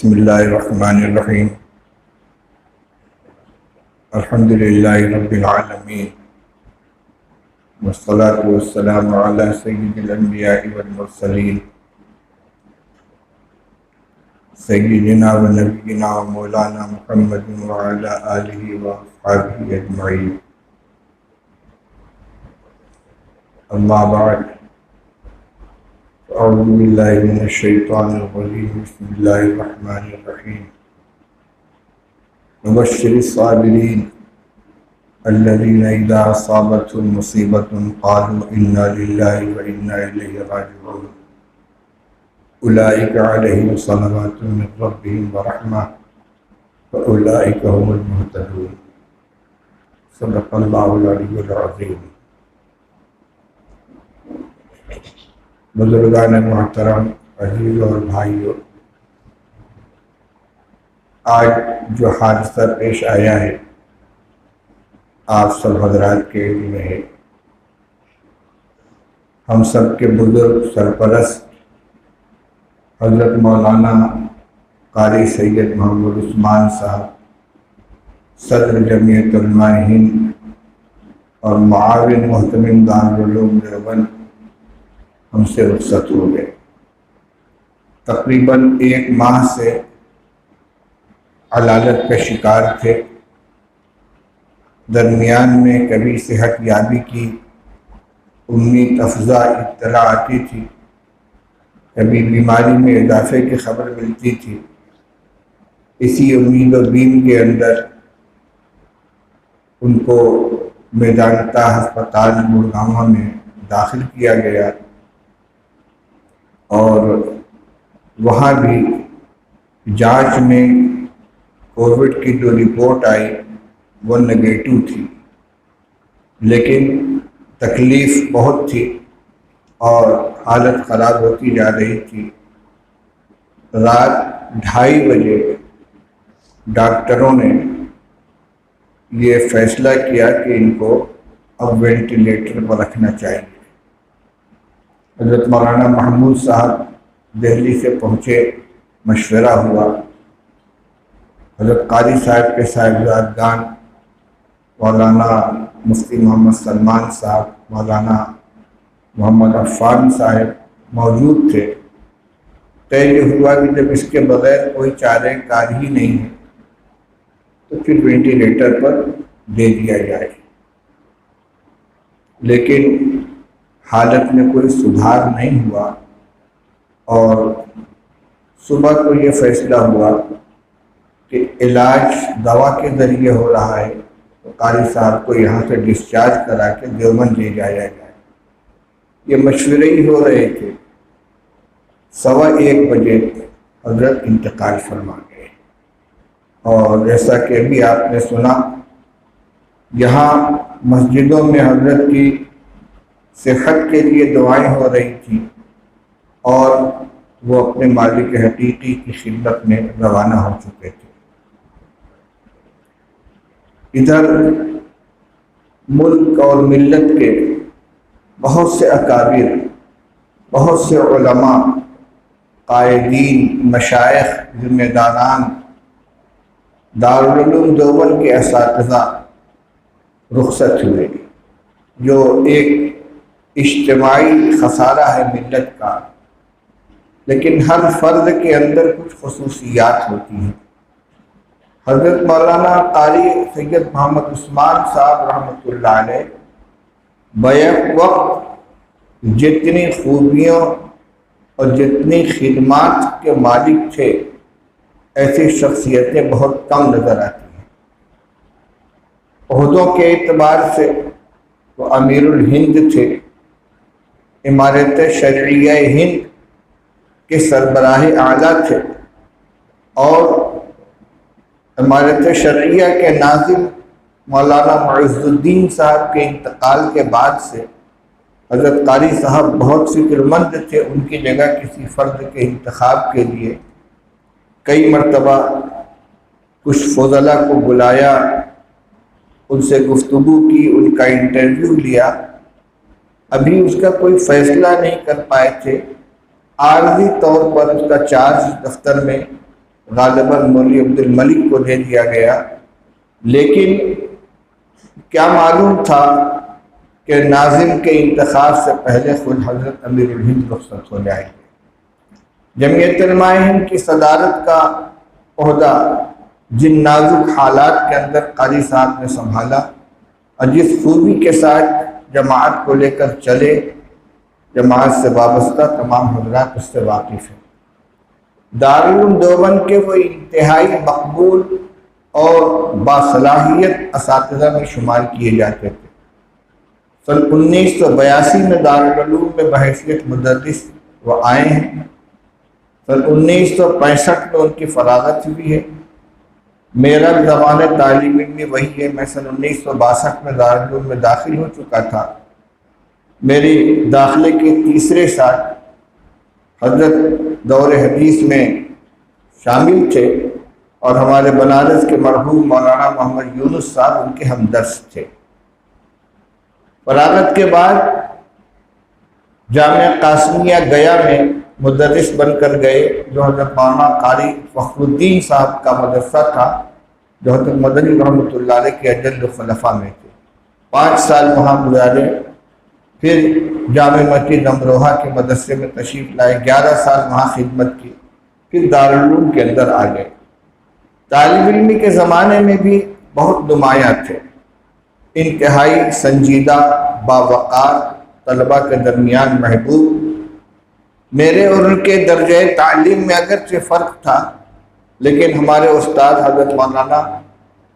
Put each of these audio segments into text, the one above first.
بسم اللہ الرحمن الرحیم الحمد للہ رب العالمین والصلاة والسلام علی سید الانبیاء والمرسلین سیدنا و نبینا و مولانا محمد وعلی آلہ و اصحابہ اجمعین اما بعد اعوذ باللہ من الشیطان الرجیم بسم اللہ الرحمن الرحیم وبشر الصابرین الذین اذا اصابتهم مصیبۃ قالوا انا للہ وانا الیہ راجعون اولئک علیہم صلوات من ربہم ورحمہ واولئک هم المہتدون صدق اللہ العلی العظیم۔ بزرگان محترم، عزیز اور بھائیوں، آج جو حادثہ پیش آیا ہے آپ سب حضرات کے علم میں ہے۔ ہم سب کے بزرگ سرپرست حضرت مولانا قاری سید محمد عثمان صاحب صدر جمعیت علماء ہند اور معاون محتمم دارالعلوم دیوبند ہم سے رخصت ہو گئے۔ تقریباً 1 ماہ سے علالت کا شکار تھے۔ درمیان میں کبھی صحت یابی کی امید افزا اطلاع آتی تھی، کبھی بیماری میں اضافے کی خبر ملتی تھی۔ اسی امید و بیم کے اندر ان کو میدانتا ہسپتال گڑگاؤں میں داخل کیا گیا اور وہاں بھی جانچ میں کووڈ کی جو رپورٹ آئی وہ نگیٹو تھی، لیکن تکلیف بہت تھی اور حالت خراب ہوتی جا رہی تھی۔ رات 2:30 بجے ڈاکٹروں نے یہ فیصلہ کیا کہ ان کو اب وینٹیلیٹر پر رکھنا چاہیے۔ حضرت مولانا محمود صاحب دہلی سے پہنچے، مشورہ ہوا۔ حضرت قاری صاحب کے صاحبزادگان مولانا مفتی محمد سلمان صاحب، مولانا محمد عفان صاحب موجود تھے۔ طے یہ ہوا کہ جب اس کے بغیر کوئی چارہ کار ہی نہیں ہے تو پھر وینٹیلیٹر پر دے دیا جائے، لیکن حالت میں کوئی سدھار نہیں ہوا اور صبح کو یہ فیصلہ ہوا کہ علاج دوا کے ذریعے ہو رہا ہے تو قاری صاحب کو یہاں سے ڈسچارج کرا کے دیوبند لے جایا جائے۔ یہ مشورے ہی ہو رہے تھے، 1:15 بجے حضرت انتقال فرما گئے۔ اور جیسا کہ ابھی آپ نے سنا، یہاں مسجدوں میں حضرت کی صحت کے لیے دعائیں ہو رہی تھیں اور وہ اپنے مالک حقیقی کی خدمت میں روانہ ہو چکے تھے۔ ادھر ملک اور ملت کے بہت سے اکابر، بہت سے علماء، قائدین، مشائخ، ذمہ داران، دارالعلوم دیوبند کے اساتذہ رخصت ہوئے، جو ایک اجتماعی خسارہ ہے ملت کا۔ لیکن ہر فرد کے اندر کچھ خصوصیات ہوتی ہیں۔ حضرت مولانا قاری سید محمد عثمان صاحب رحمۃ اللہ علیہ بیک وقت جتنی خوبیوں اور جتنی خدمات کے مالک تھے، ایسی شخصیتیں بہت کم نظر آتی ہیں۔ عہدوں کے اعتبار سے وہ امیر الہند تھے، امارت شرعیہ ہند کے سربراہ اعلیٰ تھے اور امارت شرعیہ کے ناظم مولانا معز الدین صاحب کے انتقال کے بعد سے حضرت قاری صاحب بہت فکر مند تھے۔ ان کی جگہ کسی فرد کے انتخاب کے لیے کئی مرتبہ کچھ فضلاء کو بلایا، ان سے گفتگو کی، ان کا انٹرویو لیا۔ ابھی اس کا کوئی فیصلہ نہیں کر پائے تھے۔ عارضی طور پر اس کا چارج دفتر میں غالباً مولوی عبد الملک کو دے دیا گیا، لیکن کیا معلوم تھا کہ ناظم کے انتخاب سے پہلے خود حضرت امیر الہند رخصت ہو جائیں گے۔ جمعیت علماء ہند کی صدارت کا عہدہ جن نازک حالات کے اندر قاری صاحب نے سنبھالا اور جس خوبی کے ساتھ جماعت کو لے کر چلے، جماعت سے وابستہ تمام حضرات اس سے واقف ہیں۔ دارالعلوم دیوبند کے وہ انتہائی مقبول اور باصلاحیت اساتذہ میں شمار کیے جاتے تھے۔ سن 1982 میں دارالعلوم میں بحیثیت مدرس وہ آئے ہیں۔ سن 1965 میں ان کی فراغت ہوئی ہے۔ میرا زمانہ تعلیم علمی وہی ہے۔ میں سن 1962 میں دارالعلوم میں داخل ہو چکا تھا۔ میری داخلے کے تیسرے سال حضرت دور حدیث میں شامل تھے اور ہمارے بنارس کے مرحوم مولانا محمد یونس صاحب ان کے ہمدرس تھے۔ فراغت کے بعد جامعہ قاسمیہ گیا میں مدرس بن کر گئے، جو حضرت مولانا قاری فخر الدین صاحب کا مدرسہ تھا، جو حضرت مدنی رحمۃ اللہ علیہ کے اجل خلفاء میں تھے۔ 5 سال وہاں گزارے، پھر جامع مسجد امروہہ کے مدرسے میں تشریف لائے، 11 سال وہاں خدمت کی، پھر دارالعلوم کے اندر آ گئے۔ طالب علمی کے زمانے میں بھی بہت نمایاں تھے، انتہائی سنجیدہ، باوقار، طلبہ کے درمیان محبوب۔ میرے اور ان کے درجہ تعلیم میں اگرچہ فرق تھا، لیکن ہمارے استاد حضرت مولانا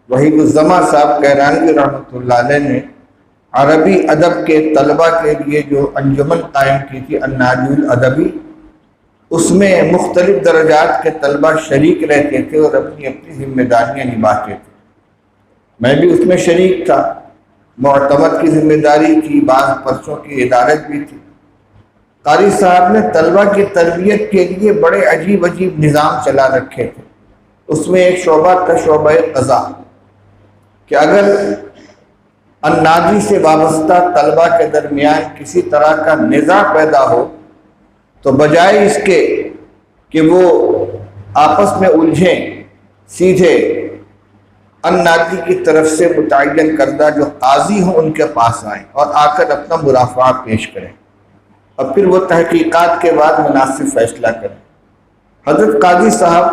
وحید الزماں صاحب کیرانوی رحمۃ اللہ علیہ نے عربی ادب کے طلبہ کے لیے جو انجمن قائم کی تھی النادی الادبی، اس میں مختلف درجات کے طلبہ شریک رہتے تھے اور اپنی اپنی ذمہ داریاں نبھاتے تھے۔ میں بھی اس میں شریک تھا، معتمد کی ذمہ داری تھی، بعض پرچوں کی ادارت بھی تھی۔ قاری صاحب نے طلبہ کی تربیت کے لیے بڑے عجیب نظام چلا رکھے تھے۔ اس میں ایک شعبہ تھا شعبہ قضا، کہ اگر النادی سے وابستہ طلبہ کے درمیان کسی طرح کا نزاع پیدا ہو تو بجائے اس کے کہ وہ آپس میں الجھیں، سیدھے النادی کی طرف سے متعین کردہ جو قاضی ہوں ان کے پاس آئیں اور آ کر اپنا مرافعہ پیش کریں، اور پھر وہ تحقیقات کے بعد مناسب فیصلہ کریں۔ حضرت قاضی صاحب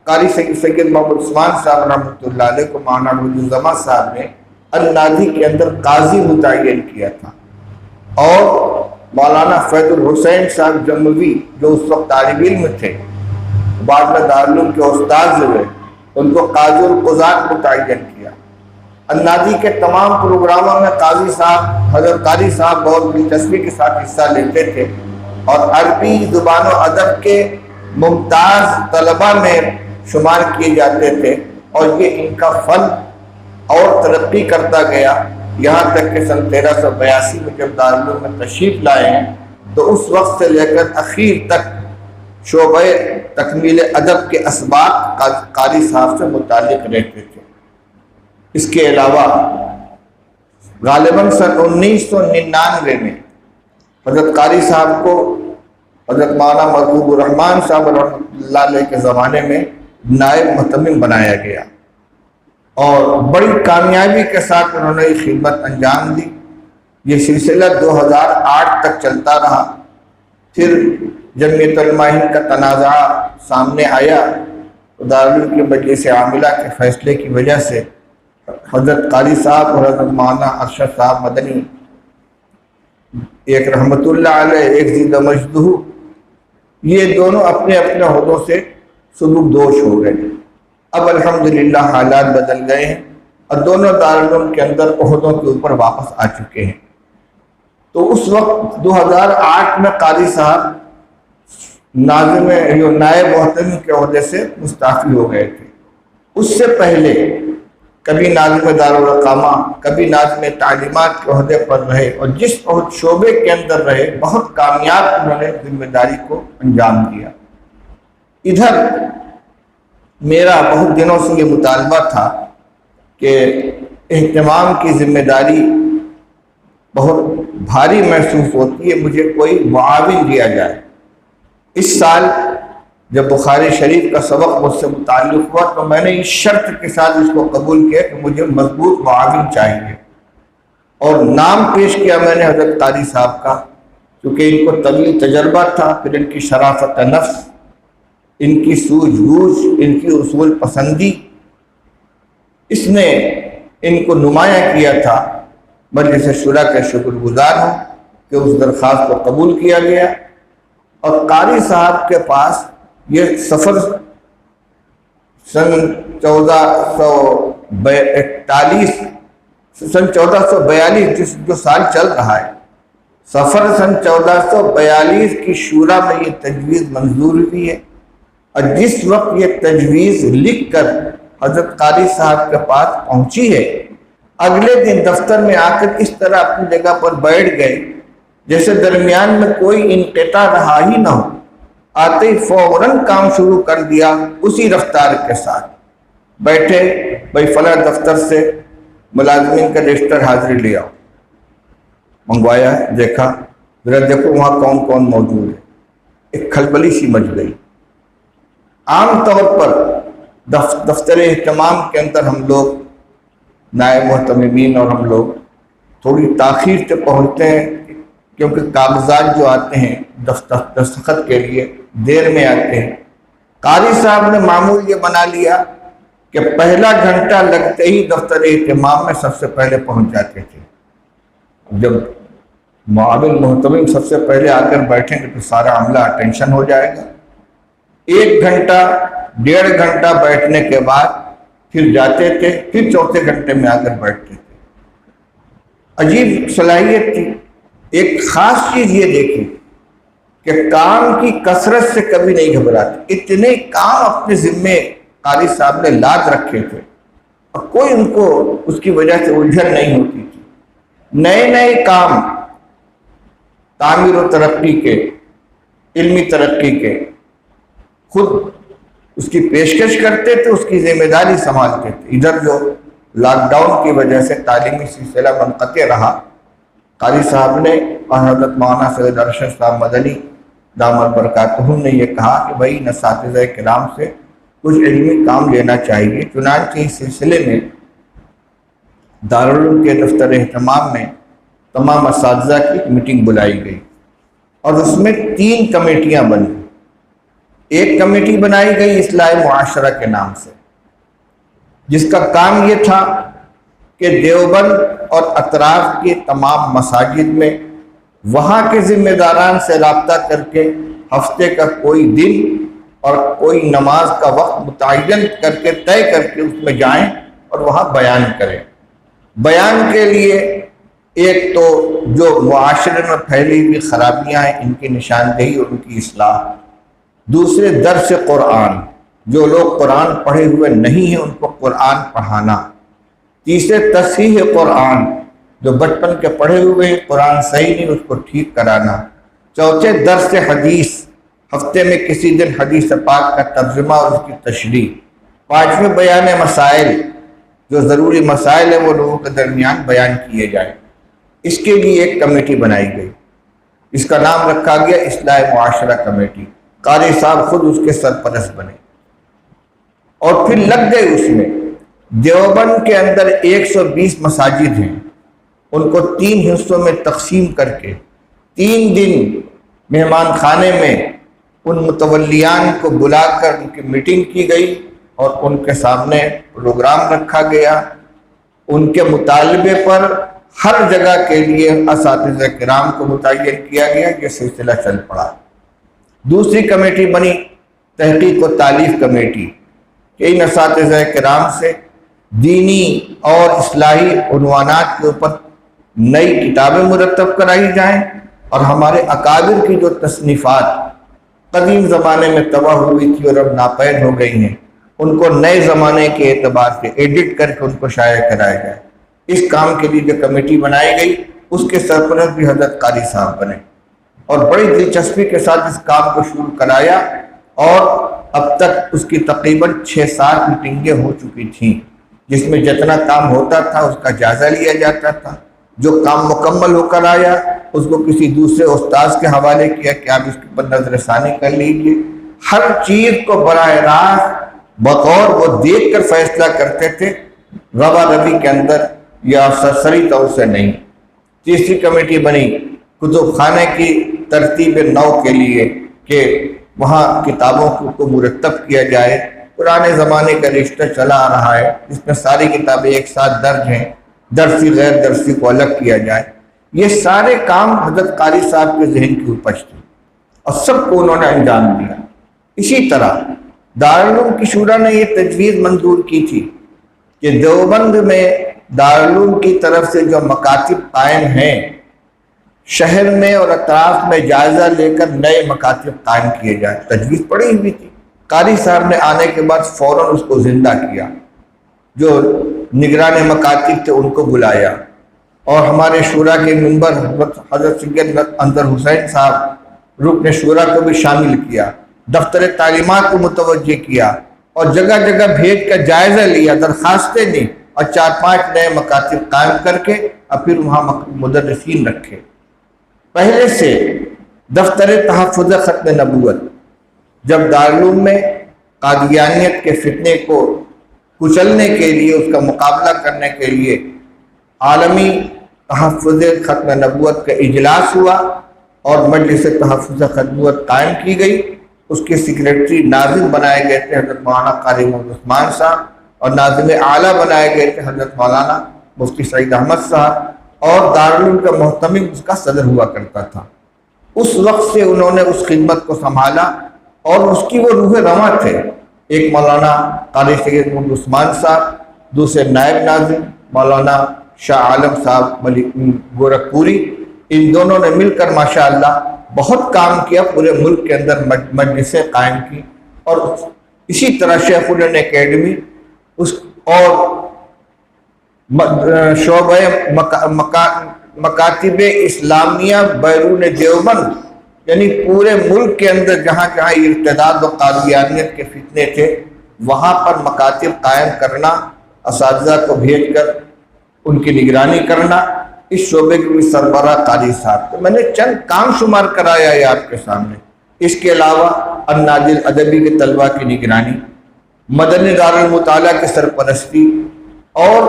قاری سید محمد عثمان صاحب رحمۃ اللہ علیہ کو مولانا وحید الزماں صاحب نے النادی کے اندر قاضی متعین کیا تھا، اور مولانا فیض الحسین صاحب جموی جو اس وقت طالب علم تھے، بعد میں دارالعلوم کے استاد ہوئے، ان کو قاضی القضات متعین کیا۔ النادی کے تمام پروگراموں میں قاضی صاحب حضرت قاری صاحب بہت دلچسپی کے ساتھ حصہ لیتے تھے، اور عربی زبان و ادب کے ممتاز طلبہ میں شمار کیے جاتے تھے، اور یہ ان کا فن اور ترقی کرتا گیا، یہاں تک کہ سن 1382 میں جب دارالعلوم میں تشریف لائے ہیں تو اس وقت سے لے کر اخیر تک شعبہ تکمیل ادب کے اسباق قاری صاحب سے متعلق رہتے تھے۔ اس کے علاوہ غالباً سن 1999 میں حضرت قاری صاحب کو حضرت مولانا محبوب الرحمن صاحب رحمۃ اللہ علیہ کے زمانے میں نائب مہتمم بنایا گیا، اور بڑی کامیابی کے ساتھ انہوں نے خدمت انجام دی۔ یہ سلسلہ 2008 تک چلتا رہا۔ پھر جمعیت علماء ہند کا تنازع سامنے آیا، دارالعلوم کے مجلس عاملہ کے فیصلے کی وجہ سے حضرت قاری صاحب اور حضرت مولانا ارشد صاحب مدنی، ایک رحمت اللہ علیہ ایک زندہ مجدہ، یہ دونوں اپنے اپنے عہدوں سے سلوک دوش ہو گئے۔ اب الحمدللہ حالات بدل گئے ہیں اور دونوں دارالعلوم کے اندر عہدوں کے اوپر واپس آ چکے ہیں۔ تو اس وقت 2008 میں قاری صاحب ناظم نائب محتمم کے عہدے سے مستعفی ہو گئے تھے۔ اس سے پہلے کبھی ناظم دارالقامہ، کبھی ناظم تعلیمات کے عہدے پر رہے، اور جس شعبے کے اندر رہے بہت کامیاب انہوں نے ذمہ داری کو انجام دیا۔ ادھر میرا بہت دنوں سے یہ مطالبہ تھا کہ اہتمام کی ذمہ داری بہت بھاری محسوس ہوتی ہے، مجھے کوئی معاون دیا جائے۔ اس سال جب بخاری شریف کا سبق مجھ سے متعلق ہوا تو میں نے اس شرط کے ساتھ اس کو قبول کیا کہ مجھے مضبوط معاون چاہیے، اور نام پیش کیا میں نے حضرت قاری صاحب کا، کیونکہ ان کو طویل تجربہ تھا، پھر ان کی شرافت نفس، ان کی سوجھ بوجھ، ان کی اصول پسندی، اس نے ان کو نمایاں کیا تھا۔ مجلس شورا کے شکر گزار ہوں کہ اس درخواست کو قبول کیا گیا، اور قاری صاحب کے پاس یہ سفر سن 1442 جو سال چل رہا ہے، سفر سن 1442 کی شورا میں یہ تجویز منظور ہوئی ہے، اور جس وقت یہ تجویز لکھ کر حضرت قاری صاحب کے پاس پہنچی ہے، اگلے دن دفتر میں آ کر اس طرح اپنی جگہ پر بیٹھ گئے جیسے درمیان میں کوئی انقطاع رہا ہی نہ ہو، آتے ہی فوراً کام شروع کر دیا اسی رفتار کے ساتھ۔ بیٹھے، بھائی فلاں دفتر سے ملازمین کا رجسٹر حاضری لے آؤ، منگوایا، دیکھا، ذرا دیکھو وہاں کون کون موجود ہے۔ ایک کھلبلی سی مچ گئی۔ عام طور پر دفتر اہتمام کے اندر ہم لوگ نائب محتممین اور ہم لوگ تھوڑی تاخیر سے پہنچتے ہیں، کیونکہ کاغذات جو آتے ہیں دستخط کے لیے دیر میں آتے ہیں۔ قاری صاحب نے معمول یہ بنا لیا کہ پہلا گھنٹہ لگتے ہی دفتر اہتمام میں سب سے پہلے پہنچ جاتے تھے۔ جب معاون محتمم سب سے پہلے آ کر بیٹھیں گے تو سارا عملہ اٹینشن ہو جائے گا۔ 1 گھنٹہ 1.5 گھنٹہ بیٹھنے کے بعد پھر جاتے تھے، پھر چوتھے گھنٹے میں آ کر بیٹھتے تھے۔ عجیب صلاحیت تھی۔ ایک خاص چیز یہ دیکھی کہ کام کی کثرت سے کبھی نہیں گھبراتے، اتنے کام اپنے ذمے قاری صاحب نے لاد رکھے تھے، اور کوئی ان کو اس کی وجہ سے الجھن نہیں ہوتی تھی۔ نئے نئے کام تعمیر و ترقی کے، علمی ترقی کے، خود اس کی پیشکش کرتے تھے، اس کی ذمہ داری سنبھالتے تھے۔ ادھر جو لاک ڈاؤن کی وجہ سے تعلیمی سلسلہ منقطع رہا، قاری صاحب نے اور حضرت مولانا سید ارشد صاحب مدنی دامت برکاتہم نے یہ کہا کہ بھائی اساتذہ کرام سے کچھ علمی کام لینا چاہیے۔ چنانچہ اس سلسلے میں دارالعلوم کے دفتر اہتمام میں تمام اساتذہ کی میٹنگ بلائی گئی، اور اس میں 3 کمیٹیاں بنی۔ ایک کمیٹی بنائی گئی اصلاح معاشرہ کے نام سے، جس کا کام یہ تھا کہ دیوبند اور اطراف کے تمام مساجد میں وہاں کے ذمہ داران سے رابطہ کر کے ہفتے کا کوئی دن اور کوئی نماز کا وقت متعین کر کے طے کر کے اس میں جائیں اور وہاں بیان کریں۔ بیان کے لیے ایک تو جو معاشرے میں پھیلی ہوئی خرابیاں ہیں ان کی نشاندہی اور ان کی اصلاح، دوسرے درس قرآن، جو لوگ قرآن پڑھے ہوئے نہیں ہیں ان کو قرآن پڑھانا، تیسرے تصحیح قرآن، جو بچپن کے پڑھے ہوئے ہیں قرآن صحیح نہیں اس کو ٹھیک کرانا، چوتھے درس حدیث، ہفتے میں کسی دن حدیث پاک کا ترجمہ اور اس کی تشریح، پانچویں بیان مسائل، جو ضروری مسائل ہیں وہ لوگوں کے درمیان بیان کیے جائیں۔ اس کے لیے ایک کمیٹی بنائی گئی، اس کا نام رکھا گیا اصلاح معاشرہ کمیٹی۔ قاری صاحب خود اس کے سرپرست بنے اور پھر لگ گئے اس میں۔ دیوبند کے اندر 120 مساجد ہیں، ان کو 3 حصوں میں تقسیم کر کے 3 دن مہمان خانے میں ان متولیان کو بلا کر ان کی میٹنگ کی گئی اور ان کے سامنے پروگرام رکھا گیا۔ ان کے مطالبے پر ہر جگہ کے لیے اساتذہ کرام کو متعین کیا گیا، یہ سلسلہ چل پڑا۔ دوسری کمیٹی بنی تحقیق و تالیف کمیٹی، کہ ان اساتذہ کرام سے دینی اور اصلاحی عنوانات کے اوپر نئی کتابیں مرتب کرائی جائیں، اور ہمارے اکابر کی جو تصنیفات قدیم زمانے میں تباہ ہوئی تھی اور اب ناپید ہو گئی ہیں، ان کو نئے زمانے کے اعتبار سے ایڈٹ کر کے ان کو شائع کرایا جائے۔ اس کام کے لیے جو کمیٹی بنائی گئی اس کے سرپرست بھی حضرت قاری صاحب بنے، اور بڑی دلچسپی کے ساتھ اس کام کو شروع کرایا، اور اب تک اس کی تقریباً 6-7 میٹنگیں ہو چکی تھیں، جس میں جتنا کام ہوتا تھا اس کا جائزہ لیا جاتا تھا۔ جو کام مکمل ہو کر آیا اس کو کسی دوسرے استاذ کے حوالے کیا کہ آپ اس کے پر نظر ثانی کر لیجئے۔ ہر چیز کو براہ راست بغور وہ دیکھ کر فیصلہ کرتے تھے، روا روی کے اندر یا سرسری طور سے نہیں۔ تیسری کمیٹی بنی کتب خانے کی ترتیب نو کے لیے کہ وہاں کتابوں کو مرتب کیا جائے۔ پرانے زمانے کا رشتہ چلا آ رہا ہے جس میں ساری کتابیں ایک ساتھ درج ہیں، درسی غیر درسی کو الگ کیا جائے۔ یہ سارے کام حضرت قاری صاحب کے ذہن کی اپج تھی اور سب کو انہوں نے انجام دیا۔ اسی طرح دارالعلوم کی شورا نے یہ تجویز منظور کی تھی کہ دیوبند میں دارالعلوم کی طرف سے جو مکاتب قائم ہیں، شہر میں اور اطراف میں جائزہ لے کر نئے مکاتب قائم کیے جائیں۔ تجویز پڑی ہوئی تھی، قاری صاحب نے آنے کے بعد فوراً اس کو زندہ کیا، جو نگران مکاتب تھے ان کو بلایا، اور ہمارے شورا کے ممبر حضرت سید انظر حسین صاحب رکن شورا کو بھی شامل کیا، دفتر تعلیمات کو متوجہ کیا اور جگہ جگہ بھیج کر جائزہ لیا، درخواستیں دی اور 4-5 نئے مکاتب قائم کر کے اور پھر وہاں مدرسین رکھے۔ پہلے سے دفتر تحفظ ختم نبوت جب دارالعلوم میں قادیانیت کے فتنے کو کچلنے کے لیے، اس کا مقابلہ کرنے کے لیے عالمی تحفظ ختم نبوت کا اجلاس ہوا اور مجلس تحفظ ختم نبوت قائم کی گئی، اس کے سیکریٹری ناظم بنائے گئے تھے حضرت مولانا قاری محمد عثمان صاحب، اور ناظم اعلیٰ بنائے گئے تھے حضرت مولانا مفتی سعید احمد صاحب، اور دارالعلوم کا محتمم اس کا صدر ہوا کرتا تھا۔ اس وقت سے انہوں نے اس خدمت کو سنبھالا اور اس کی وہ روح رواں تھے۔ ایک مولانا قاری سید محمد عثمان صاحب، دوسرے نائب ناظم مولانا شاہ عالم صاحب گورکھپوری، ان دونوں نے مل کر ماشاءاللہ بہت کام کیا، پورے ملک کے اندر مجلسیں قائم کی، اور اسی طرح شیخ الہند اکیڈمی اور شعبہ مکاتب اسلامیہ بیرون دیوبند، یعنی پورے ملک کے اندر جہاں جہاں ارتداد و قادیانیت کے فتنے تھے وہاں پر مکاتب قائم کرنا، اساتذہ کو بھیج کر ان کی نگرانی کرنا، اس شعبے کے بھی سربراہ قاری صاحب تھے۔ میں نے چند کام شمار کرایا ہے آپ کے سامنے۔ اس کے علاوہ النادل ادبی کے طلبہ کی نگرانی، مدنی دارالمطالعہ کی سرپرستی، اور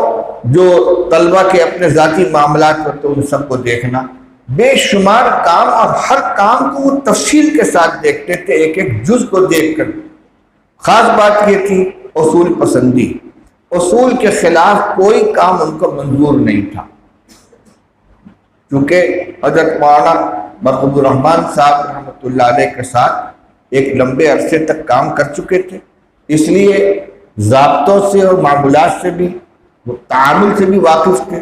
جو طلبہ کے اپنے ذاتی معاملات ہوتے ان سب کو دیکھنا، بے شمار کام، اور ہر کام کو وہ تفصیل کے ساتھ دیکھتے تھے، ایک ایک جز کو دیکھ کر۔ خاص بات یہ تھی اصول پسندی، اصول کے خلاف کوئی کام ان کو منظور نہیں تھا، کیونکہ حضرت مولانا مرغوب الرحمان صاحب رحمۃ اللہ علیہ کے ساتھ ایک لمبے عرصے تک کام کر چکے تھے، اس لیے ضابطوں سے اور معمولات سے بھی، تعامل سے بھی واقف تھے۔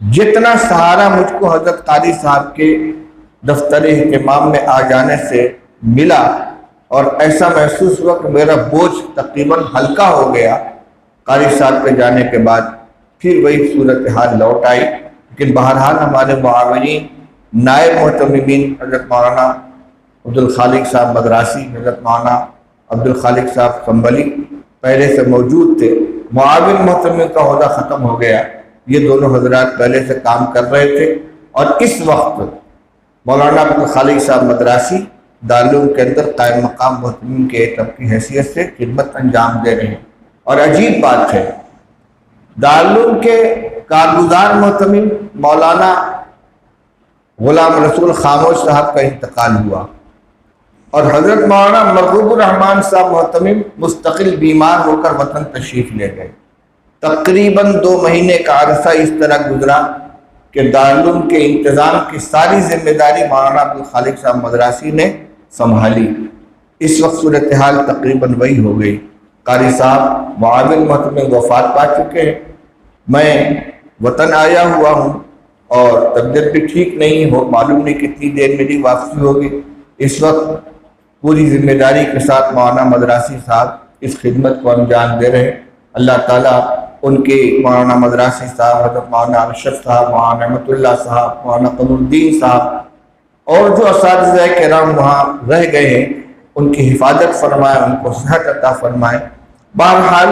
جتنا سہارا مجھ کو حضرت قاری صاحب کے دفتر اہتمام میں آ جانے سے ملا، اور ایسا محسوس ہوا کہ میرا بوجھ تقریباً ہلکا ہو گیا قاری صاحب کے جانے کے بعد، پھر وہی صورتحال لوٹ آئی۔ لیکن بہرحال ہمارے معاونین، نائب محتممین حضرت مولانا عبدالخالق صاحب مدراسی، حضرت مولانا عبدالخالق صاحب سنبھلی پہلے سے موجود تھے، معاون محتمم کا عہدہ ختم ہو گیا، یہ دونوں حضرات پہلے سے کام کر رہے تھے، اور اس وقت مولانا عبدالخالق صاحب مدراسی دارالعلوم کے اندر قائم مقام محتمم کے اعتب کی حیثیت سے خدمت انجام دے رہے ہیں۔ اور عجیب بات ہے، دارالعلوم کے کارگزار محتمم مولانا غلام رسول خاموش صاحب کا انتقال ہوا، اور حضرت مولانا مرغوب الرحمان صاحب محتمم مستقل بیمار ہو کر وطن تشریف لے گئے۔ تقریباً 2 مہینے کا عرصہ اس طرح گزرا کہ دارالعلوم کے انتظام کی ساری ذمہ داری مولانا عبدالخالق صاحب مدراسی نے سنبھالی۔ اس وقت صورتحال تقریباً وہی ہو گئی، قاری صاحب معاون محتمم وفات پا چکے ہیں، میں وطن آیا ہوا ہوں اور طبیعت بھی ٹھیک نہیں ہو، معلوم نہیں کتنی دیر میری واپسی ہوگی۔ اس وقت پوری ذمہ داری کے ساتھ مولانا مدراسی صاحب اس خدمت کو انجام دے رہے ہیں۔ اللہ تعالیٰ ان کے مولانا مدراسی صاحب، حضرت مولانا ارشد صاحب، مولانا نعمت اللہ صاحب، مولانا قمر الدین صاحب اور جو اساتذہ کرام وہاں رہ گئے ہیں ان کی حفاظت فرمائے، ان کو صحت عطا فرمائے۔ بہرحال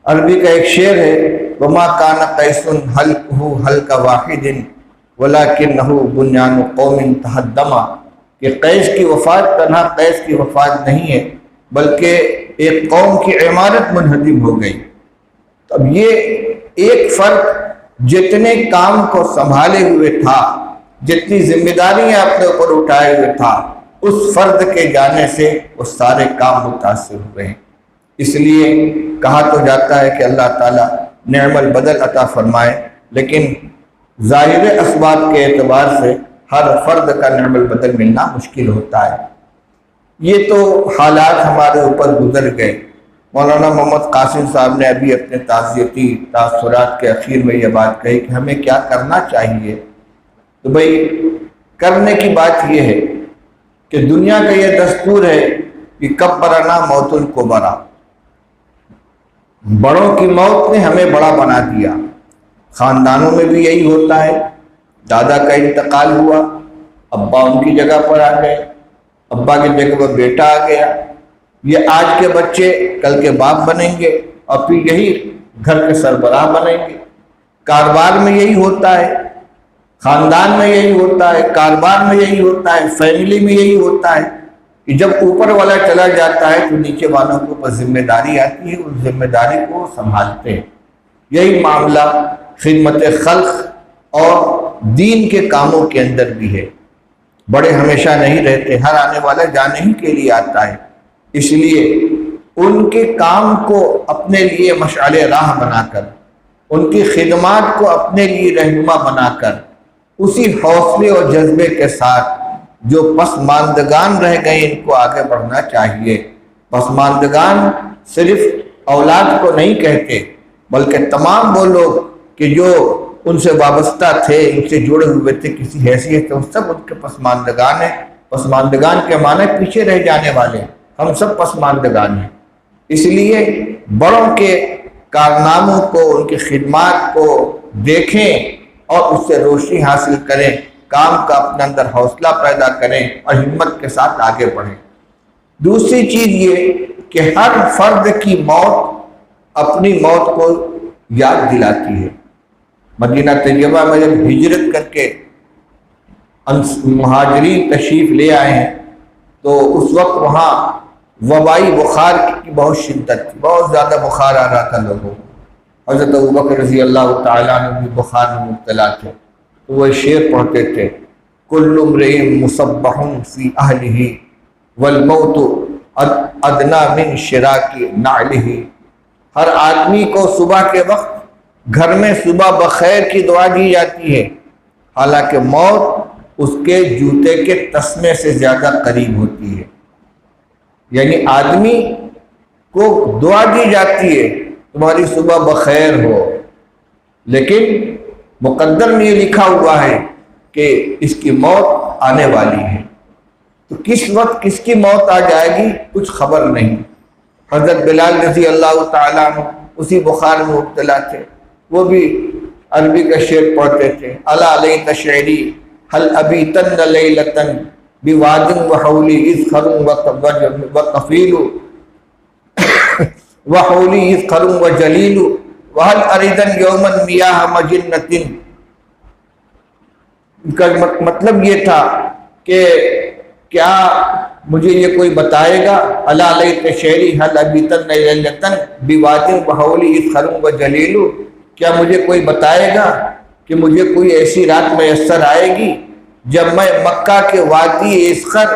عربی کا ایک شعر ہے، وما کان قیس حلقہ حلق واحد ولکنہ بنیان قوم تہدما، کہ قیس کی وفات تنہا قیس کی وفات نہیں ہے بلکہ ایک قوم کی عمارت منہدم ہو گئی۔ اب یہ ایک فرد جتنے کام کو سنبھالے ہوئے تھا، جتنی ذمہ داریاں اپنے اوپر اٹھائے ہوئے تھا، اس فرد کے جانے سے وہ سارے کام متاثر ہوئے ہیں۔ اس لیے کہا تو جاتا ہے کہ اللہ تعالیٰ نعم البدل عطا فرمائے، لیکن ظاہر اسباب کے اعتبار سے ہر فرد کا نعم البدل ملنا مشکل ہوتا ہے۔ یہ تو حالات ہمارے اوپر گزر گئے۔ مولانا محمد قاسم صاحب نے ابھی اپنے تعزیتی تاثرات کے اخیر میں یہ بات کہی کہ ہمیں کیا کرنا چاہیے۔ تو بھئی کرنے کی بات یہ ہے کہ دنیا کا یہ دستور ہے کہ کبرنا موت الکبرا، بڑوں کی موت نے ہمیں بڑا بنا دیا۔ خاندانوں میں بھی یہی ہوتا ہے، دادا کا انتقال ہوا، ابا ان کی جگہ پر آ گئے، ابا کی جگہ پر بیٹا آ گیا، یہ آج کے بچے کل کے باپ بنیں گے اور پھر یہی گھر کے سربراہ بنیں گے۔ کاروبار میں یہی ہوتا ہے، خاندان میں یہی ہوتا ہے، کاروبار میں یہی ہوتا ہے، فیملی میں یہی ہوتا ہے کہ جب اوپر والا چلا جاتا ہے تو نیچے والوں کے اوپر ذمہ داری آتی ہے، اس ذمہ داری کو سنبھالتے ہیں۔ یہی معاملہ خدمت خلق اور دین کے کاموں کے اندر بھی ہے۔ بڑے ہمیشہ نہیں رہتے، ہر آنے والا جانے ہی کے لیے آتا ہے، اس لیے ان کے کام کو اپنے لیے مشعل راہ بنا کر، ان کی خدمات کو اپنے لیے رہنما بنا کر، اسی حوصلے اور جذبے کے ساتھ جو پسماندگان رہ گئے ان کو آگے بڑھنا چاہیے۔ پسماندگان صرف اولاد کو نہیں کہتے بلکہ تمام وہ لوگ کہ جو ان سے وابستہ تھے، ان سے جڑے ہوئے تھے کسی حیثیت سے، وہ سب ان کے پسماندگان ہیں۔ پسماندگان کے معنی پیچھے رہ جانے والے، ہم سب پسماندگان ہیں۔ اس لیے بڑوں کے کارناموں کو، ان کی خدمات کو دیکھیں اور اس سے روشنی حاصل کریں، کام کا اپنے اندر حوصلہ پیدا کریں اور ہمت کے ساتھ آگے بڑھیں۔ دوسری چیز یہ کہ ہر فرد کی موت اپنی موت کو یاد دلاتی ہے۔ مدینہ طیبہ میں جب ہجرت کر کے مہاجرین تشریف لے آئے ہیں تو اس وقت وہاں وبائی بخار کی بہت شدت تھی، بہت زیادہ بخار آ رہا تھا لوگوں کو۔ حضرت ابوبکر رضی اللہ تعالیٰ عنہ بھی بخار میں مبتلا تھے، تو وہ شعر پڑھتے تھے، کل امرئ مصبح فی اہلہ والموت ادنی من شراک نعلہ۔ ہر آدمی کو صبح کے وقت گھر میں صبح بخیر کی دعا دی جاتی ہے، حالانکہ موت اس کے جوتے کے تسمے سے زیادہ قریب ہوتی ہے۔ یعنی آدمی کو دعا دی جاتی ہے تمہاری صبح بخیر ہو، لیکن مقدر میں یہ لکھا ہوا ہے کہ اس کی موت آنے والی ہے۔ تو کس وقت کس کی موت آ جائے گی کچھ خبر نہیں۔ حضرت بلال رضی اللہ تعالیٰ عنہ اسی بخار میں مبتلا تھے، وہ بھی عربی کا شعر پڑھتے تھے، الا لیت شعری هل ابیتن لیلۃ بواد وحولی اذخر وطفیل وحولی اذخر وجلیل وهل اریدن یوما میاہ مجنۃ۔ ان کا مطلب یہ تھا کہ کیا مجھے یہ کوئی بتائے گا، الا لیت شعری هل ابیتن لیلۃ بواد وحولی اذخر وجلیل، کیا مجھے کوئی بتائے گا کہ مجھے کوئی ایسی رات میسر آئے گی جب میں مکہ کے وادی اسخر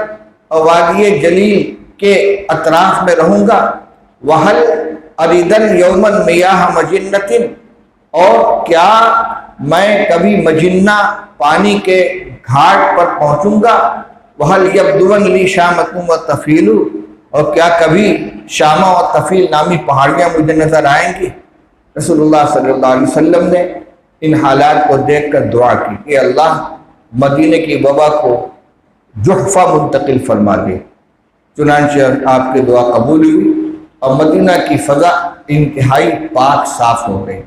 اور وادی جلیل کے اطراف میں رہوں گا، وحل اریدن یومن میاہ مجنۃ، اور کیا میں کبھی مجنہ پانی کے گھاٹ پر پہنچوں گا، وحل یبدون لی شامۃ وطفیل، اور کیا کبھی شامہ اور طفیل نامی پہاڑیاں مجھے نظر آئیں گی۔ رسول اللہ صلی اللہ علیہ وسلم نے ان حالات کو دیکھ کر دعا کی کہ اللہ مدینہ کی وبا کو جحفہ منتقل فرما دے۔ چنانچہ آپ کی دعا قبول ہوئی اور مدینہ کی فضا انتہائی پاک صاف ہو گئی۔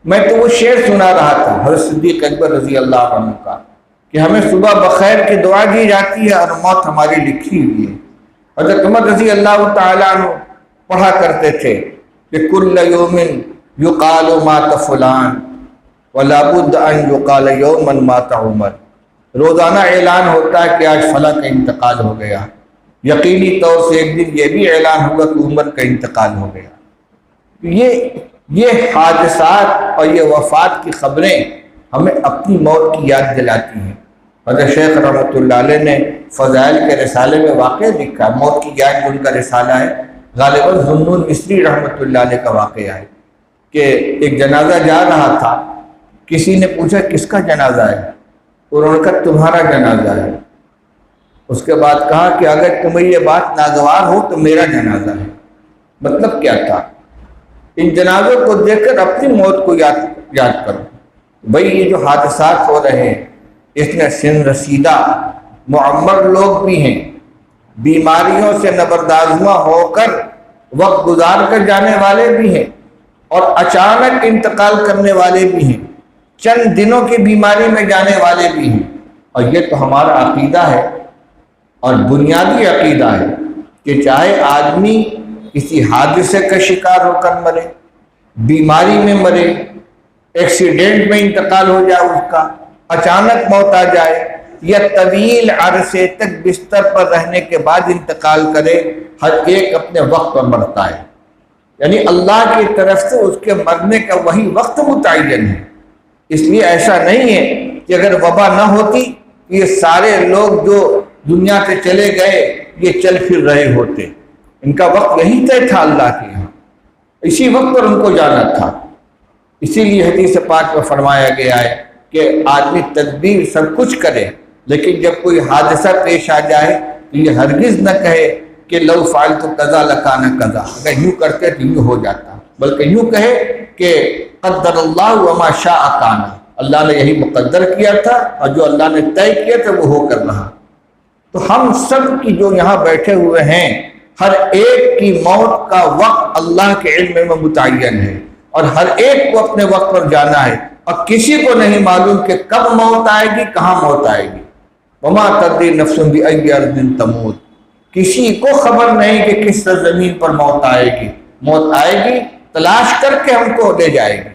میں تو وہ شعر سنا رہا تھا حضرت صدیق اکبر رضی اللہ عنہ کا کہ ہمیں صبح بخیر کی دعا دی جاتی ہے اور موت ہماری لکھی ہوئی ہے۔ حضرت عمر رضی اللہ تعالیٰ عنہ پڑھا کرتے تھے کہ کل یوم یقال مات فلان ولا بد ان یقال یوما مات عمر۔ روزانہ اعلان ہوتا ہے کہ آج فلاں کا انتقال ہو گیا، یقینی طور سے ایک دن یہ بھی اعلان ہوگا کہ عمر کا انتقال ہو گیا۔ یہ حادثات اور یہ وفات کی خبریں ہمیں اپنی موت کی یاد دلاتی ہیں۔ حضرت شیخ رحمۃ اللہ علیہ نے فضائل کے رسالے میں واقعہ لکھا، موت کی یاد جو ان کا رسالہ ہے، غالباً ذوالنون مصری رحمۃ اللہ علیہ کا واقعہ ہے کہ ایک جنازہ جا رہا تھا، کسی نے پوچھا کس کا جنازہ ہے، انہوں نے کہا تمہارا جنازہ ہے۔ اس کے بعد کہا کہ اگر تمہیں یہ بات ناگوار ہو تو میرا جنازہ ہے۔ مطلب کیا تھا؟ ان جنازوں کو دیکھ کر اپنی موت کو یاد کرو۔ بھئی یہ جو حادثات ہو رہے ہیں اس میں سن رسیدہ معمر لوگ بھی ہیں، بیماریوں سے نبردآزما ہو کر وقت گزار کر جانے والے بھی ہیں، اور اچانک انتقال کرنے والے بھی ہیں، چند دنوں کی بیماری میں جانے والے بھی ہیں۔ اور یہ تو ہمارا عقیدہ ہے اور بنیادی عقیدہ ہے کہ چاہے آدمی کسی حادثے کا شکار ہو کر مرے، بیماری میں مرے، ایکسیڈنٹ میں انتقال ہو جائے اس کا، اچانک موت آ جائے، یا طویل عرصے تک بستر پر رہنے کے بعد انتقال کرے، ہر ایک اپنے وقت پر مرتا ہے۔ یعنی اللہ کی طرف سے اس کے مرنے کا وہی وقت متعین ہے۔ اس لیے ایسا نہیں ہے کہ اگر وبا نہ ہوتی یہ سارے لوگ جو دنیا سے چلے گئے یہ چل پھر رہے ہوتے، ان کا وقت یہی طے تھا اللہ کے یہاں، اسی وقت پر ان کو جانا تھا۔ اسی لیے حدیث پاک میں فرمایا گیا ہے کہ آدمی تدبیر سب کچھ کرے، لیکن جب کوئی حادثہ پیش آ جائے تو یہ ہرگز نہ کہے کہ لو فعلت کذا لکان کذا، اگر یوں کرتے تو یوں ہو جاتا، بلکہ یوں کہے کہ قدر اللہ وما شاء کان، اللہ نے یہی مقدر کیا تھا اور جو اللہ نے طے کیا تھا وہ ہو کر رہا۔ تو ہم سب کی جو یہاں بیٹھے ہوئے ہیں ہر ایک کی موت کا وقت اللہ کے علم میں متعین ہے، اور ہر ایک کو اپنے وقت پر جانا ہے، اور کسی کو نہیں معلوم کہ کب موت آئے گی، کہاں موت آئے گی۔ وما تدری نفس بأی ارض تموت، کسی کو خبر نہیں کہ کس زمین پر موت آئے گی۔ موت آئے گی تلاش کر کے ہم کو لے جائے گی۔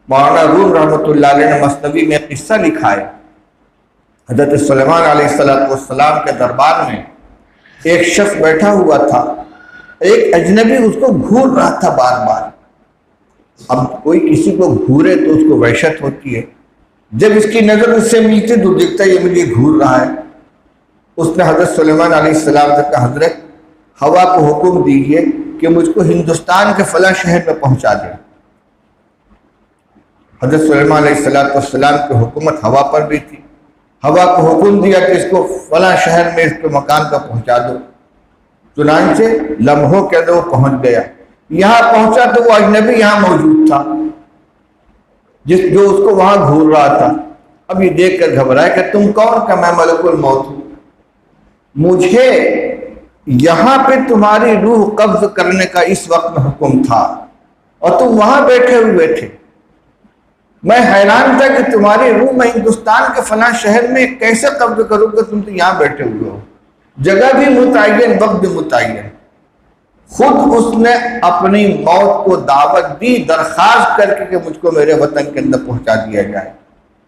مولانا روم رحمۃ اللہ علیہ نے مثنوی میں قصہ لکھا ہے، حضرت سلیمان علیہ السلام کے دربار میں ایک شخص بیٹھا ہوا تھا، ایک اجنبی اس کو گھور رہا تھا بار بار۔ اب کوئی کسی کو گھورے تو اس کو وحشت ہوتی ہے، جب اس کی نظر اس سے ملتی تو دیکھتا ہے یہ مجھے گھور رہا ہے۔ اس نے حضرت سلیمان علیہ السلام سے کہا حضرت ہوا کو حکم دیجئے کہ مجھ کو ہندوستان کے فلاں شہر میں پہنچا دے۔ حضرت سلیمان علیہ السلام کی حکومت ہوا پر بھی تھی، ہوا کو حکم دیا کہ اس کو فلاں شہر میں اس کے مکان پر پہنچا دو۔ چنانچہ لمحوں کے اندر وہ پہنچ گیا۔ یہاں پہنچا تو وہ اجنبی یہاں موجود تھا جو اس کو وہاں گھور رہا تھا۔ اب یہ دیکھ کر گھبرایا کہ تم کون؟ کہ میں ملک الموت ہوں، مجھے یہاں پہ تمہاری روح قبض کرنے کا اس وقت میں حکم تھا اور تم وہاں بیٹھے ہوئے تھے۔ میں حیران تھا کہ تمہاری روح میں ہندوستان کے فلاں شہر میں کیسے قبض کروں کہ تم تو یہاں بیٹھے ہوئے ہو۔ جگہ بھی متعین، وقت بھی متعین۔ خود اس نے اپنی موت کو دعوت دی، درخواست کر کے کہ مجھ کو میرے وطن کے اندر پہنچا دیا جائے۔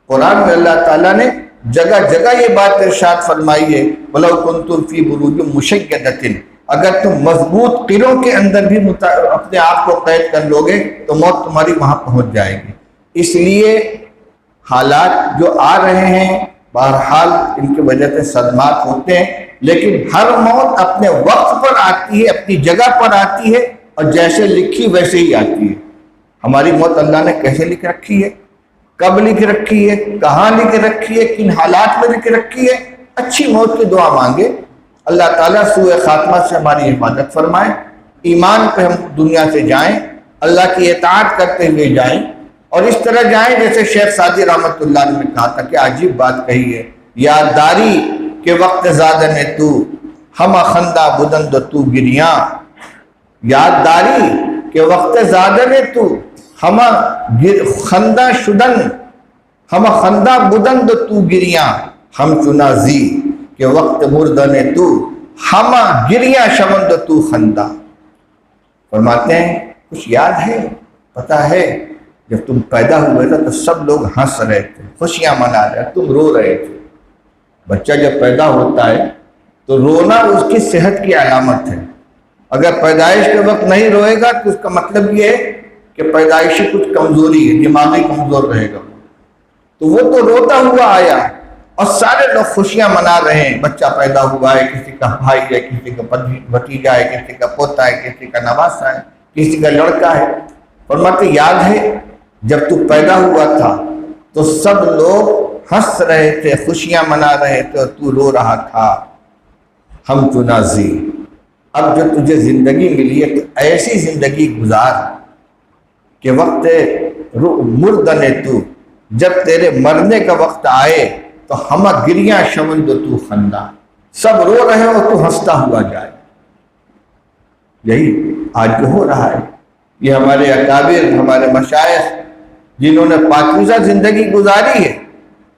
قرآن میں اللہ تعالیٰ نے جگہ جگہ یہ بات ارشاد فرمائی ہے، وَلَوْ كُنْتُمْ فِي بُرُوجٍ مُشَيَّدَةٍ، اگر تم مضبوط قلعوں کے اندر بھی اپنے آپ کو قید کر لو گے تو موت تمہاری وہاں پہنچ جائے گی۔ اس لیے حالات جو آ رہے ہیں بہرحال ان کی وجہ سے صدمات ہوتے ہیں، لیکن ہر موت اپنے وقت پر آتی ہے، اپنی جگہ پر آتی ہے، اور جیسے لکھی ویسے ہی آتی ہے۔ ہماری موت اللہ نے کیسے لکھ رکھی ہے، کب لکھ رکھی ہے، کہاں لکھ رکھی ہے، کن حالات میں لکھ رکھی ہے۔ اچھی موت کی دعا مانگے، اللہ تعالیٰ سوء خاتمہ سے ہماری حفاظت فرمائے، ایمان پہ ہم دنیا سے جائیں، اللہ کی اطاعت کرتے ہوئے جائیں، اور اس طرح جائیں جیسے شیخ سعدی رحمۃ اللہ علیہ نے کہا تھا کہ عجیب بات کہی ہے، یادداری کہ وقت زادن تو ہم خندہ بدند تو گریاں، یادداری کہ وقت زادن تو ہم خندہ شدن، ہم خندہ بدند تو گریاں، ہم چنازی کہ وقت مردن تو ہم گریاں شمند تو خندہ۔ فرماتے ہیں کچھ یاد ہے، پتہ ہے جب تم پیدا ہوئے تھے تو سب لوگ ہنس رہے تھے، خوشیاں منا رہے تھے، تم رو رہے تھے، بچہ جب پیدا ہوتا ہے تو رونا اس کی صحت کی علامت ہے. اگر پیدائش کے وقت نہیں روئے گا تو اس کا مطلب یہ ہے کہ پیدائشی کچھ کمزوری ہے، دماغی کمزور رہے گا. تو وہ تو روتا ہوا آیا اور سارے لوگ خوشیاں منا رہے ہیں، بچہ پیدا ہوا ہے، کسی کا بھائی ہے، کسی کا بھتیجا ہے، کسی کا پوتا ہے، کسی کا نواسا ہے، کسی کا لڑکا ہے. فرماتے یاد ہے جب تو پیدا ہوا تھا تو سب لوگ ہنس رہے تھے، خوشیاں منا رہے تھے، اور تو رو رہا تھا. ہم تو نازی، اب جو تجھے زندگی ملی ہے تو ایسی زندگی گزار کہ وقت مردن تو، جب تیرے مرنے کا وقت آئے تو ہم گریاں شوند تو خندہ، سب رو رہے ہو تو ہنستا ہوا جائے. یہی آج جو ہو رہا ہے. یہ ہمارے اکابر، ہمارے مشائخ جنہوں نے پاکیزہ زندگی گزاری ہے،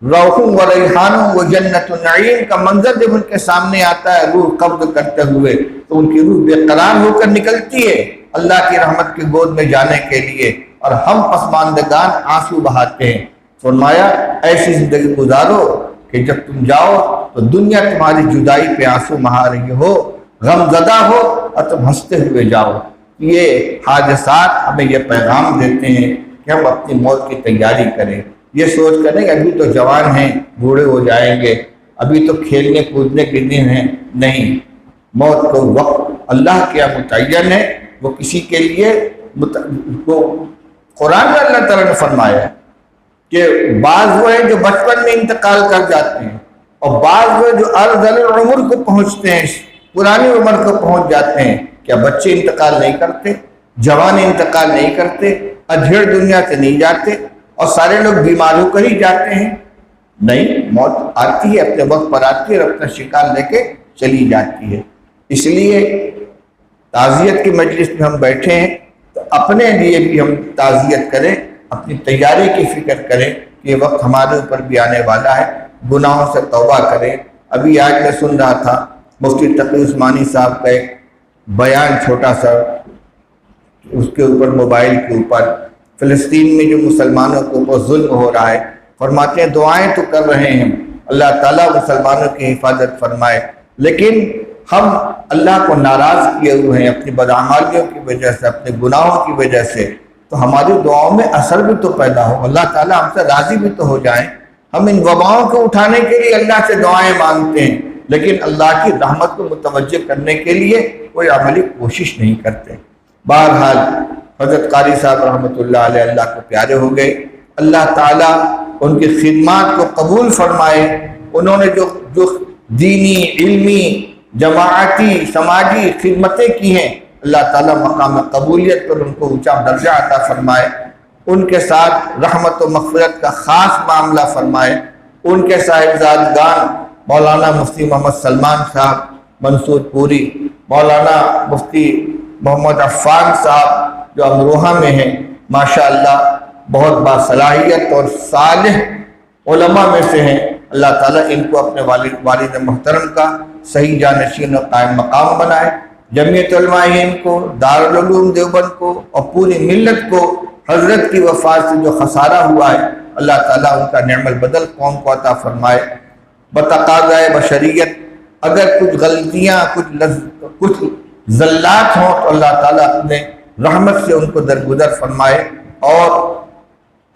روح و ریحان و جنت النعیم کا منظر جب ان کے سامنے آتا ہے روح قبض کرتے ہوئے تو ان کی روح بے قرار ہو کر نکلتی ہے اللہ کی رحمت کی گود میں جانے کے لیے، اور ہم پسماندگان آنسو بہاتے ہیں. فرمایا ایسی زندگی گزارو کہ جب تم جاؤ تو دنیا تمہاری جدائی پہ آنسو بہا رہی ہو، غم زدہ ہو، اور تم ہنستے ہوئے جاؤ. یہ حادثات ہمیں یہ پیغام دیتے ہیں کہ ہم اپنی موت کی تیاری کریں. یہ سوچ کر نہیں ابھی تو جوان ہیں، بوڑھے ہو جائیں گے، ابھی تو کھیلنے کودنے کے دن ہیں. نہیں، موت کو وقت اللہ کیا متعین ہے، وہ کسی کے لیے قرآن میں اللہ تعالیٰ نے فرمایا ہے کہ بعض وہ ہیں جو بچپن میں انتقال کر جاتے ہیں، اور بعض وہ جو ارذل العمر کو پہنچتے ہیں، پرانی عمر کو پہنچ جاتے ہیں. کیا بچے انتقال نہیں کرتے؟ جوان انتقال نہیں کرتے؟ ادھیڑ دنیا سے نہیں جاتے؟ اور سارے لوگ بیمار ہو کر ہی جاتے ہیں؟ نہیں، موت آتی ہے، اپنے وقت پر آتی ہے اور اپنا شکار لے کے چلی جاتی ہے. اس لیے تعزیت کی مجلس میں ہم بیٹھے ہیں تو اپنے لیے بھی ہم تعزیت کریں، اپنی تیاری کی فکر کریں کہ یہ وقت ہمارے اوپر بھی آنے والا ہے. گناہوں سے توبہ کریں. ابھی آج میں سن رہا تھا مفتی تقی عثمانی صاحب کا ایک بیان چھوٹا سا، اس کے اوپر موبائل کے اوپر فلسطین میں جو مسلمانوں کے اوپر ظلم ہو رہا ہے. فرماتے ہیں دعائیں تو کر رہے ہیں اللہ تعالیٰ مسلمانوں کی حفاظت فرمائے، لیکن ہم اللہ کو ناراض کیے ہوئے ہیں اپنی بدعمالیوں کی وجہ سے، اپنے گناہوں کی وجہ سے. تو ہماری دعاؤں میں اثر بھی تو پیدا ہو، اللہ تعالیٰ ہم سے راضی بھی تو ہو جائیں. ہم ان وباؤں کو اٹھانے کے لیے اللہ سے دعائیں مانگتے ہیں، لیکن اللہ کی رحمت کو متوجہ کرنے کے لیے کوئی عملی کوشش نہیں کرتے. بہرحال حضرت قاری صاحب رحمۃ اللہ علیہ اللہ کو پیارے ہو گئے. اللہ تعالیٰ ان کی خدمات کو قبول فرمائے. انہوں نے جو دینی، علمی، جماعتی، سماجی خدمتیں کی ہیں، اللہ تعالیٰ مقام قبولیت پر ان کو اونچا درجہ عطا فرمائے. ان کے ساتھ رحمت و مغفرت کا خاص معاملہ فرمائے. ان کے صاحبزادگان مولانا مفتی محمد سلمان صاحب منصور پوری، مولانا مفتی محمد عفان صاحب جو امروہہ میں ہیں، ماشاءاللہ بہت باصلاحیت اور صالح علماء میں سے ہیں. اللہ تعالیٰ ان کو اپنے والد محترم کا صحیح جانشین اور قائم مقام بنائے. جمعیت علماء ہند کو، دارالعلوم دیوبند کو اور پوری ملت کو حضرت کی وفات سے جو خسارہ ہوا ہے، اللہ تعالیٰ ان کا نعم البدل قوم کو عطا فرمائے. بتقاضۂ بشریت اگر کچھ غلطیاں، کچھ زلات ہوں تو اللہ تعالیٰ اپنے رحمت سے ان کو درگزر فرمائے، اور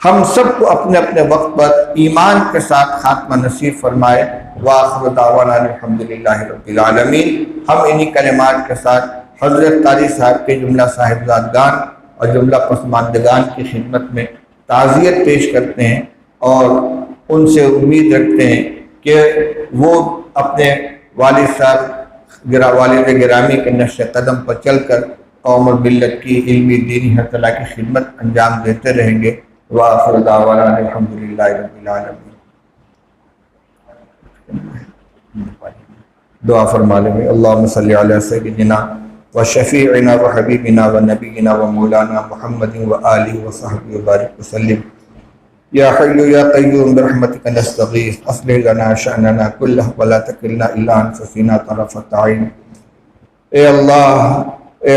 ہم سب کو اپنے اپنے وقت پر ایمان کے ساتھ خاتمہ نصیب فرمائے. وآخر دعوانا الحمدللہ رب العالمین. ہم انہی کلمات کے ساتھ حضرت قاری صاحب کے جملہ صاحبزادگان اور جملہ پسماندگان کی خدمت میں تعزیت پیش کرتے ہیں، اور ان سے امید رکھتے ہیں کہ وہ اپنے والد گرامی کے نقش قدم پر چل کر قوم اور ملت کی علمی، دینی، ہر طرح کی خدمت انجام دیتے رہیں گے. وآخر دعوانا الحمدللہ رب العالمین. دعا فرما لیں. اللہم صلی علی سیدنا و شفیعنا و حبیبنا و نبینا و مولانا محمد و آلہ و صحبہ وبارک وسلم. یا حی یا قیوم برحمتک نستغیث اصلح لنا شأننا کلہ ولا تکلنا الی انفسنا طرفۃ عین. اے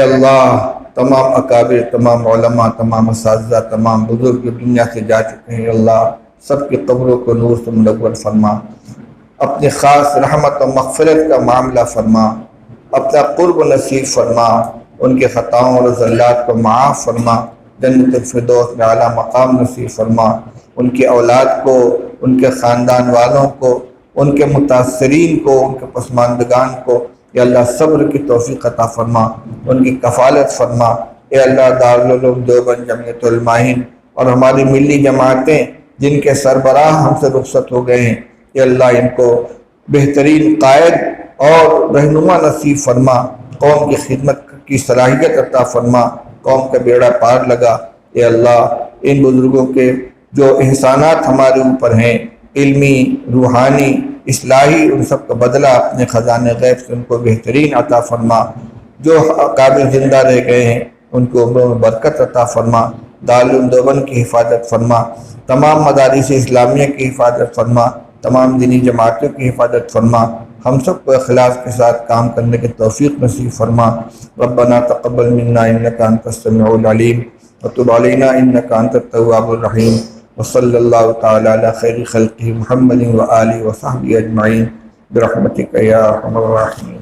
اللہ تمام اکابر، تمام علماء، تمام اساتذہ، تمام بزرگ دنیا سے جا چکے ہیں، اللہ سب کی قبروں کو نور سے منور فرما. اپنی خاص رحمت و مغفرت کا معاملہ فرما، اپنا قرب نصیب فرما، ان کے خطاؤں اور زلات کو معاف فرما، جنت الفردوس میں اعلیٰ مقام نصیب فرما، ان کی اولاد کو، ان کے خاندان والوں کو، ان کے متاثرین کو، ان کے پسماندگان کو یا اللہ صبر کی توفیق عطا فرما، ان کی کفالت فرما۔ اے اللہ دارالعلوم دیوبند جمعیت علماء ہند اور ہماری ملی جماعتیں جن کے سربراہ ہم سے رخصت ہو گئے ہیں، اے اللہ ان کو بہترین قائد اور رہنما نصیب فرما، قوم کی خدمت کی صلاحیت عطا فرما، قوم کا بیڑا پار لگا۔ اے اللہ ان بزرگوں کے جو احسانات ہمارے اوپر ہیں، علمی، روحانی، اصلاحی، ان سب کا بدلہ اپنے خزانے غیب سے ان کو بہترین عطا فرما۔ جو قابل زندہ رہ گئے ہیں ان کو عمروں میں برکت عطا فرما، دارالعلوم دیوبند کی حفاظت فرما، تمام مدارس اسلامیہ کی حفاظت فرما، تمام دینی جماعتوں کی حفاظت فرما، ہم سب کو اخلاص کے ساتھ کام کرنے کی توفیق نصیب فرما۔ ربنا تقبل منا انک انت السمیع العلیم وتب علینا انک انت التواب الرحیم، وصلی اللہ تعالی علی خیر خلقہ محمد وآلہ وصحبہ اجمعین برحمتک یا ارحم الراحمین۔